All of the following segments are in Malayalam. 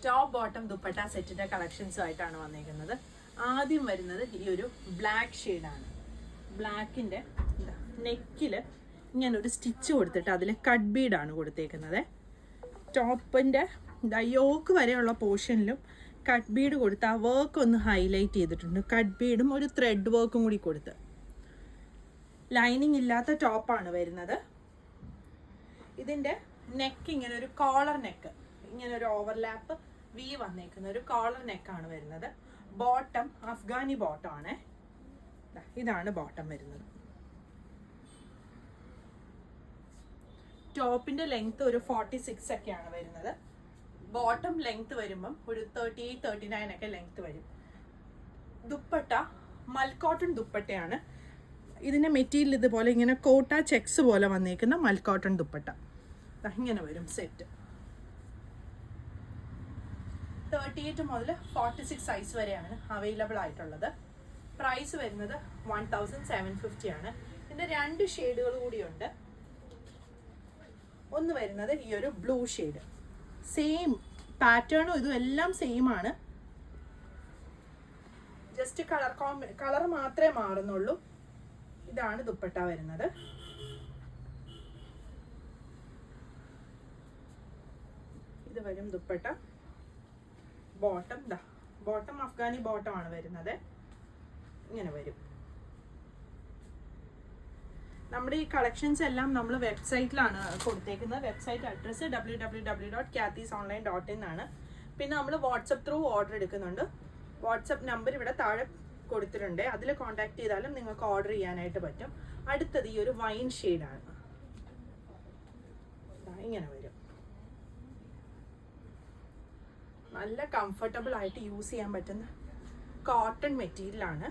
ടോപ്പ് ബോട്ടം ദുപ്പട്ട സെറ്റിന്റെ കളക്ഷൻസുമായിട്ടാണ് വന്നിരിക്കുന്നത്. ആദ്യം വരുന്നത് ഈ ഒരു ബ്ലാക്ക് ഷെയ്ഡാണ്. ബ്ലാക്കിന്റെ നെക്കിൽ ഇങ്ങനെ ഒരു സ്റ്റിച്ച് കൊടുത്തിട്ട് അതിൽ കട്ട് ബീഡാണ് കൊടുത്തേക്കുന്നത്. ടോപ്പിന്റെ യോക്ക് വരെയുള്ള പോർഷനിലും കട്ട് ബീഡ് കൊടുത്ത് ആ വർക്ക് ഒന്ന് ഹൈലൈറ്റ് ചെയ്തിട്ടുണ്ട്. കട്ട് ബീഡും ഒരു ത്രെഡ് വർക്കും കൂടി കൊടുത്ത് ലൈനിങ് ഇല്ലാത്ത ടോപ്പാണ് വരുന്നത്. ഇതിൻ്റെ നെക്ക് ഇങ്ങനെ ഒരു കോളർ നെക്ക്, ഇങ്ങനെ ഒരു ഓവർലാപ്പ് വി വന്നേക്കുന്ന ഒരു കോളർ നെക്കാണ് വരുന്നത്. ബോട്ടം അഫ്ഗാനി ബോട്ടം ആണ്. ഇതാണ് ബോട്ടം വരുന്നത്. ടോപ്പിന്റെ ലെങ്ത് ഒരു 46 ഒക്കെയാണ് വരുന്നത്. ബോട്ടം ലെങ്ത് വരുമ്പം ഒരു 38-39 ഒക്കെ ലെങ്ത് വരും. ദുപ്പട്ട മൽക്കോട്ടൺ ദുപ്പട്ടയാണ്. ഇതിന്റെ മെറ്റീരിയൽ ഇതുപോലെ ഇങ്ങനെ കോട്ട ചെക്സ് പോലെ വന്നേക്കുന്ന മൽക്കോട്ടൺ ദുപ്പട്ട ഇങ്ങനെ വരും സെറ്റ്. 38 മുതൽ 46 സൈസ് വരെയാണ് അവൈലബിൾ ആയിട്ടുള്ളത്. പ്രൈസ് വരുന്നത് 1750 ആണ്. ഇതിന്റെ 2 ഷെയ്ഡുകൾ കൂടിയുണ്ട്. ഒന്ന് വരുന്നത് ഈ ഒരു ബ്ലൂ ഷെയ്ഡ്, സെയിം പാറ്റേണും ഇതും എല്ലാം സെയിം ആണ്. ജസ്റ്റ് കളർ മാത്രമേ മാറുന്നുള്ളൂ. ഇതാണ് ദുപ്പട്ട വരുന്നത്. ഇത് വരും dupatta. Bottom bottom Afghani bottom ആണ് വരുന്നത്. ഇങ്ങനെ വരും. നമ്മുടെ ഈ കളക്ഷൻസ് എല്ലാം നമ്മൾ വെബ്സൈറ്റിലാണ് കൊടുത്തേക്കുന്നത്. വെബ്സൈറ്റ് അഡ്രസ്സ് www.kathysonline.in ആണ്. പിന്നെ നമ്മൾ വാട്സപ്പ് ത്രൂ ഓർഡർ എടുക്കുന്നുണ്ട്. വാട്സപ്പ് നമ്പർ ഇവിടെ താഴെ കൊടുത്തിട്ടുണ്ട്. അതിൽ കോൺടാക്ട് ചെയ്താലും നിങ്ങൾക്ക് ഓർഡർ ചെയ്യാനായിട്ട് പറ്റും. അടുത്തത് ഈ ഒരു വൈൻ ഷെയ്ഡാണ്. ഇങ്ങനെ വരും. നല്ല കംഫർട്ടബിൾ ആയിട്ട് യൂസ് ചെയ്യാൻ പറ്റുന്ന കോട്ടൺ മെറ്റീരിയലാണ്.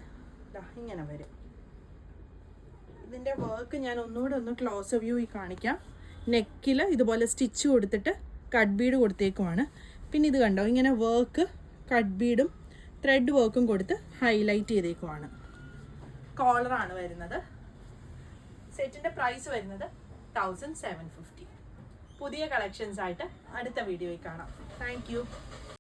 ഇങ്ങനെ വരും. ഇതിൻ്റെ വർക്ക് ഞാൻ ഒന്നുകൂടെ ഒന്ന് ക്ലോസ് വ്യൂയിൽ കാണിക്കാം. നെക്കിൽ ഇതുപോലെ സ്റ്റിച്ച് കൊടുത്തിട്ട് കട്ട് ബീഡ് കൊടുത്തേക്കുമാണ്. പിന്നെ ഇത് കണ്ടോ, ഇങ്ങനെ വർക്ക് കട്ട് ബീഡും ത്രെഡ് വർക്കും കൊടുത്ത് ഹൈലൈറ്റ് ചെയ്തേക്കുമാണ്. കോളറാണ് വരുന്നത്. സെറ്റിൻ്റെ പ്രൈസ് വരുന്നത് 1750. പുതിയ കളക്ഷൻസ് ആയിട്ട് അടുത്ത വീഡിയോയിൽ കാണാം. Thank you.